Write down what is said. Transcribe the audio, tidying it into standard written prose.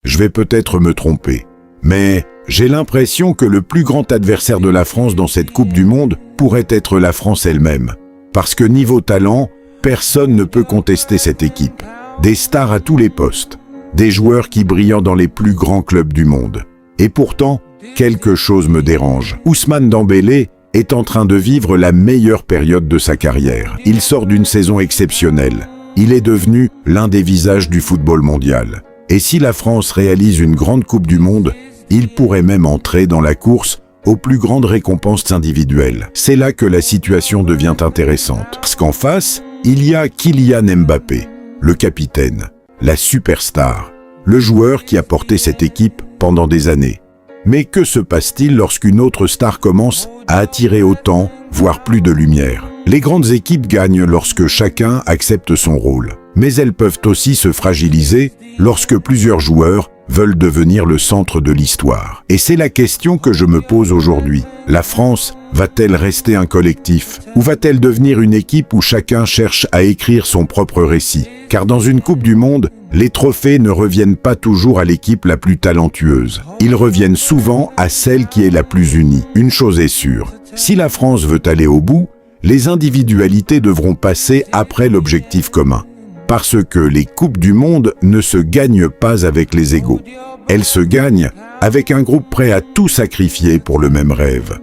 Je vais peut-être me tromper. Mais j'ai l'impression que le plus grand adversaire de la France dans cette Coupe du Monde pourrait être la France elle-même. Parce que niveau talent, personne ne peut contester cette équipe. Des stars à tous les postes. Des joueurs qui brillent dans les plus grands clubs du monde. Et pourtant, quelque chose me dérange. Ousmane Dembélé est en train de vivre la meilleure période de sa carrière. Il sort d'une saison exceptionnelle. Il est devenu l'un des visages du football mondial. Et si la France réalise une grande Coupe du Monde, il pourrait même entrer dans la course aux plus grandes récompenses individuelles. C'est là que la situation devient intéressante. Parce qu'en face, il y a Kylian Mbappé, le capitaine, la superstar, le joueur qui a porté cette équipe pendant des années. Mais que se passe-t-il lorsqu'une autre star commence à attirer autant, voire plus de lumière? Les grandes équipes gagnent lorsque chacun accepte son rôle. Mais elles peuvent aussi se fragiliser lorsque plusieurs joueurs veulent devenir le centre de l'histoire. Et c'est la question que je me pose aujourd'hui. La France va-t-elle rester un collectif? Ou va-t-elle devenir une équipe où chacun cherche à écrire son propre récit? Car dans une Coupe du Monde, les trophées ne reviennent pas toujours à l'équipe la plus talentueuse. Ils reviennent souvent à celle qui est la plus unie. Une chose est sûre, si la France veut aller au bout, les individualités devront passer après l'objectif commun. Parce que les Coupes du Monde ne se gagnent pas avec les égaux. Elles se gagnent avec un groupe prêt à tout sacrifier pour le même rêve.